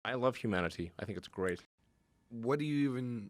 I love humanity. I think it's great. What do you even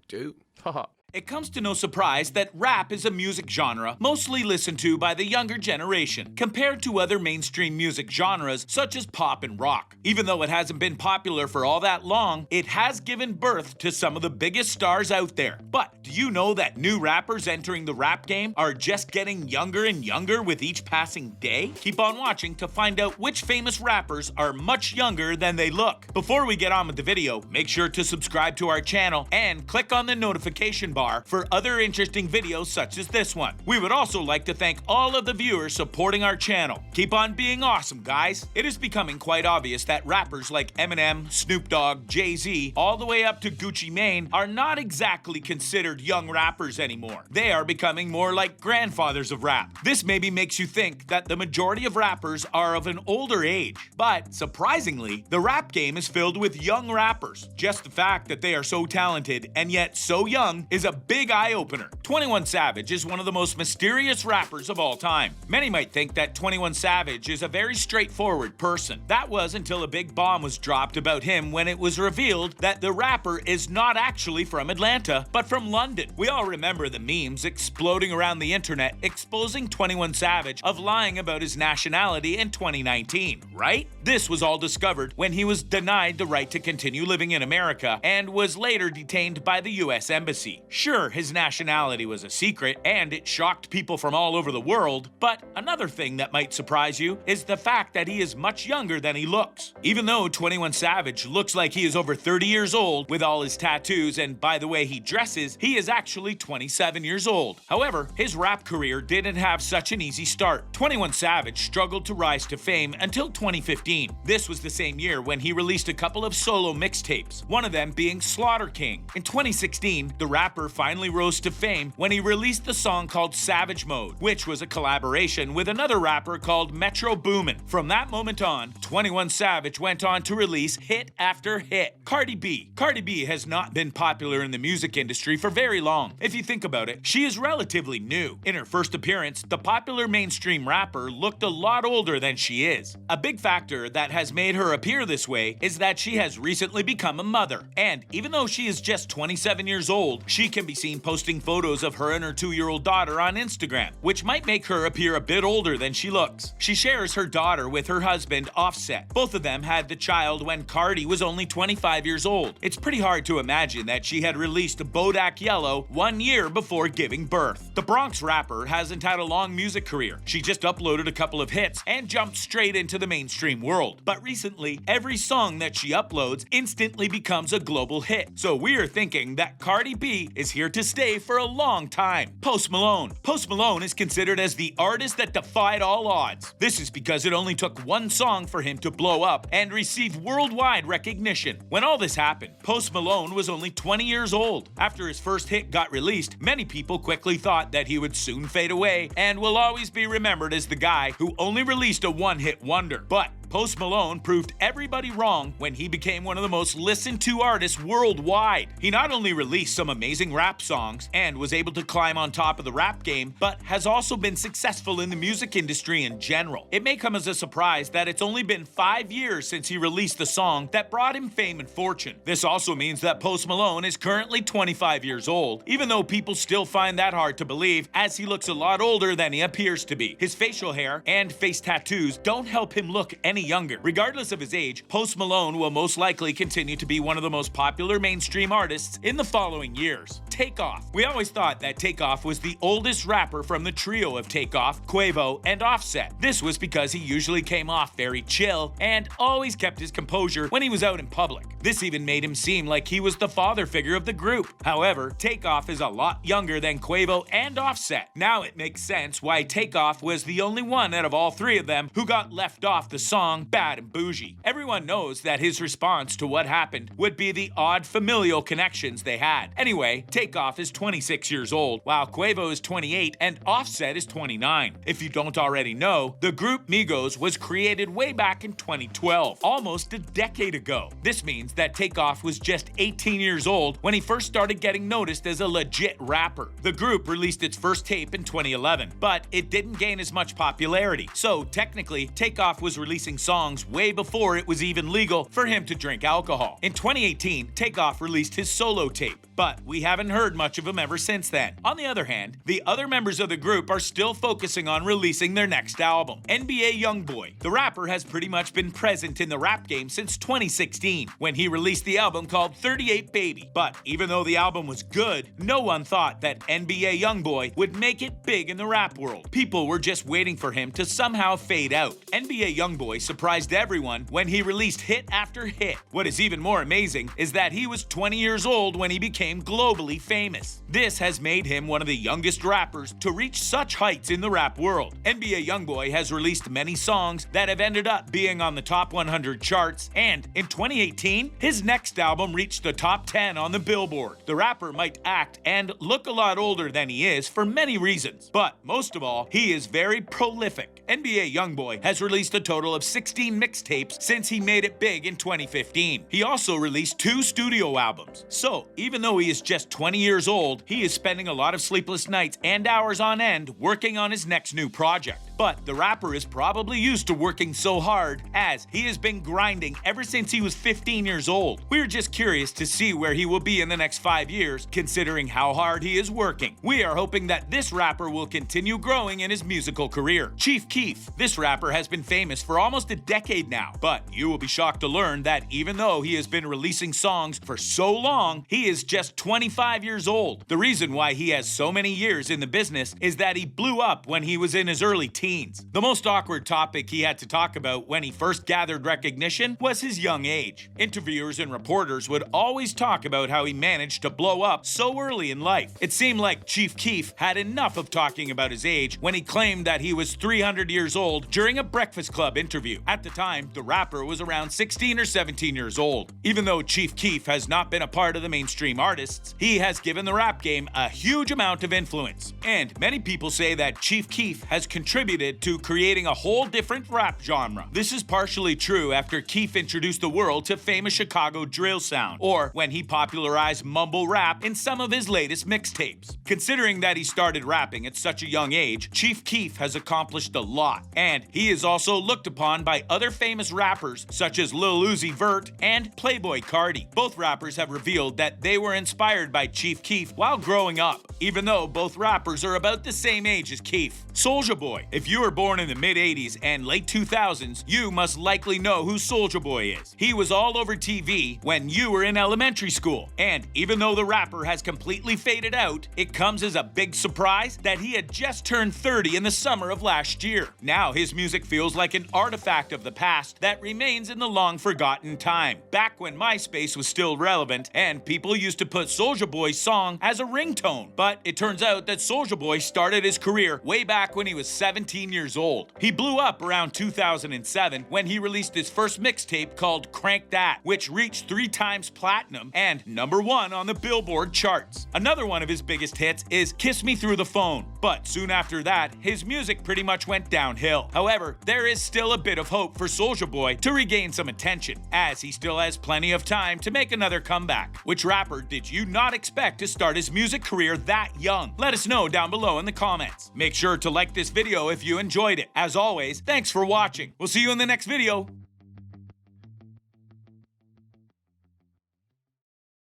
do? Haha. It comes to no surprise that rap is a music genre mostly listened to by the younger generation, compared to other mainstream music genres such as pop and rock. Even though it hasn't been popular for all that long, it has given birth to some of the biggest stars out there. But do you know that new rappers entering the rap game are just getting younger and younger with each passing day? Keep on watching to find out which famous rappers are much younger than they look. Before we get on with the video, make sure to subscribe to our channel and click on the notification bar for other interesting videos such as this one. We would also like to thank all of the viewers supporting our channel. Keep on being awesome, guys. It is becoming quite obvious that rappers like Eminem, Snoop Dogg, Jay-Z, all the way up to Gucci Mane are not exactly considered young rappers anymore. They are becoming more like grandfathers of rap. This maybe makes you think that the majority of rappers are of an older age, but surprisingly, the rap game is filled with young rappers. Just the fact that they are so talented and yet so young is a big eye-opener. 21 Savage is one of the most mysterious rappers of all time. Many might think that 21 Savage is a very straightforward person. That was until a big bomb was dropped about him when it was revealed that the rapper is not actually from Atlanta, but from London. We all remember the memes exploding around the internet exposing 21 Savage of lying about his nationality in 2019, right? This was all discovered when he was denied the right to continue living in America and was later detained by the US Embassy. Sure, his nationality was a secret, and it shocked people from all over the world, but another thing that might surprise you is the fact that he is much younger than he looks. Even though 21 Savage looks like he is over 30 years old with all his tattoos and by the way he dresses, he is actually 27 years old. However, his rap career didn't have such an easy start. 21 Savage struggled to rise to fame until 2015. This was the same year when he released a couple of solo mixtapes, one of them being Slaughter King. In 2016, the rapper finally rose to fame when he released the song called Savage Mode, which was a collaboration with another rapper called Metro Boomin. From that moment on, 21 Savage went on to release hit after hit. Cardi B. Cardi B has not been popular in the music industry for very long. If you think about it, she is relatively new. In her first appearance, the popular mainstream rapper looked a lot older than she is. A big factor that has made her appear this way is that she has recently become a mother. And even though she is just 27 years old, she can be seen posting photos of her and her 2-year-old daughter on Instagram, which might make her appear a bit older than she looks. She shares her daughter with her husband, Offset. Both of them had the child when CARDI was only 25 years old. It's pretty hard to imagine that she had released Bodak Yellow 1 year before giving birth. The Bronx rapper hasn't had a long music career. She just uploaded a couple of hits and jumped straight into the mainstream world. But recently, every song that she uploads instantly becomes a global hit. So we are thinking that Cardi B is here to stay for a long time. Post Malone. Post Malone is considered as the artist that defied all odds. This is because it only took one song for him to blow up and receive worldwide recognition. When all this happened, Post Malone was only 20 years old. After his first hit got released, many people quickly thought that he would soon fade away and will always be remembered as the guy who only released a one-hit wonder. But Post Malone proved everybody wrong when he became one of the most listened to artists worldwide. He not only released some amazing rap songs and was able to climb on top of the rap game, but has also been successful in the music industry in general. It may come as a surprise that it's only been 5 years since he released the song that brought him fame and fortune. This also means that Post Malone is currently 25 years old, even though people still find that hard to believe as he looks a lot older than he appears to be. His facial hair and face tattoos don't help him look any younger. Regardless of his age, Post Malone will most likely continue to be one of the most popular mainstream artists in the following years. TAKEOFF. We always thought that TAKEOFF was the oldest rapper from the trio of TAKEOFF, Quavo, and Offset. This was because he usually came off very chill and always kept his composure when he was out in public. This even made him seem like he was the father figure of the group. However, TAKEOFF is a lot younger than Quavo and Offset. Now it makes sense why TAKEOFF was the only one out of all three of them who got left off the song Bad and Bougie. Everyone knows that his response to what happened would be the odd familial connections they had. Anyway, TAKEOFF TAKEOFF is 26 years old, while Quavo is 28 and Offset is 29. If you don't already know, the group Migos was created way back in 2012, almost a decade ago. This means that TAKEOFF was just 18 years old when he first started getting noticed as a legit rapper. The group released its first tape in 2011, but it didn't gain as much popularity. So technically, TAKEOFF was releasing songs way before it was even legal for him to drink alcohol. In 2018, TAKEOFF released his solo tape, but we haven't heard much of him ever since then. On the other hand, the other members of the group are still focusing on releasing their next album. NBA YoungBoy, the rapper, has pretty much been present in the rap game since 2016, when he released the album called 38 Baby. But even though the album was good, no one thought that NBA YoungBoy would make it big in the rap world. People were just waiting for him to somehow fade out. NBA YoungBoy surprised everyone when he released hit after hit. What is even more amazing is that he was 20 years old when he became globally famous. This has made him one of the youngest rappers to reach such heights in the rap world. NBA YoungBoy has released many songs that have ended up being on the top 100 charts, and in 2018, his next album reached the top 10 on the Billboard. The rapper might act and look a lot older than he is for many reasons, but most of all, he is very prolific. NBA YoungBoy has released a total of 16 mixtapes since he made it big in 2015. He also released 2 studio albums. So, even though he is just 20 years old, he is spending a lot of sleepless nights and hours on end working on his next new project. But the rapper is probably used to working so hard, as he has been grinding ever since he was 15 years old. We're just curious to see where he will be in the next 5 years, considering how hard he is working. We are hoping that this rapper will continue growing in his musical career. Chief Keef, this rapper has been famous for almost a decade now, but you will be shocked to learn that even though he has been releasing songs for so long, he is just 25 years old. The reason why he has so many years in the business is that he blew up when he was in his early teens. The most awkward topic he had to talk about when he first gathered recognition was his young age. Interviewers and reporters would always talk about how he managed to blow up so early in life. It seemed like Chief Keef had enough of talking about his age when he claimed that he was 300 years old during a Breakfast Club interview. At the time, the rapper was around 16 or 17 years old. Even though Chief Keef has not been a part of the mainstream artists, he has given the rap game a huge amount of influence. And many people say that Chief Keef has contributed to creating a whole different rap genre. This is partially true after Keef introduced the world to famous Chicago drill sound, or when he popularized mumble rap in some of his latest mixtapes. Considering that he started rapping at such a young age, Chief Keef has accomplished a lot, and he is also looked upon by other famous rappers such as Lil Uzi Vert and Playboy Cardi. Both rappers have revealed that they were inspired by Chief Keef while growing up, even though both rappers are about the same age as Keef. SOULJA Boy. If you were born in the mid-80s and late 2000s, you must likely know who SOULJA Boy is. He was all over TV when you were in elementary school, and even though the rapper has completely faded out, it comes as a big surprise that he had just turned 30 in the summer of last year. Now his music feels like an artifact of the past that remains in the long-forgotten time, back when MySpace was still relevant and people used to put SOULJA Boy's song as a ringtone. But it turns out that SOULJA Boy started his career way back when he was 17 years old. He blew up around 2007 when he released his first mixtape called Crank That, which reached 3 times platinum and #1 on the Billboard charts. Another one of his biggest hits is Kiss Me Through the Phone, but soon after that, his music pretty much went downhill. However, there is still a bit of hope for SOULJA Boy to regain some attention, as he still has plenty of time to make another comeback. Which rapper did you not expect to start his music career that young? Let us know down below in the comments. Make sure to like this video if you enjoyed it. As always, thanks for watching. We'll see you in the next video.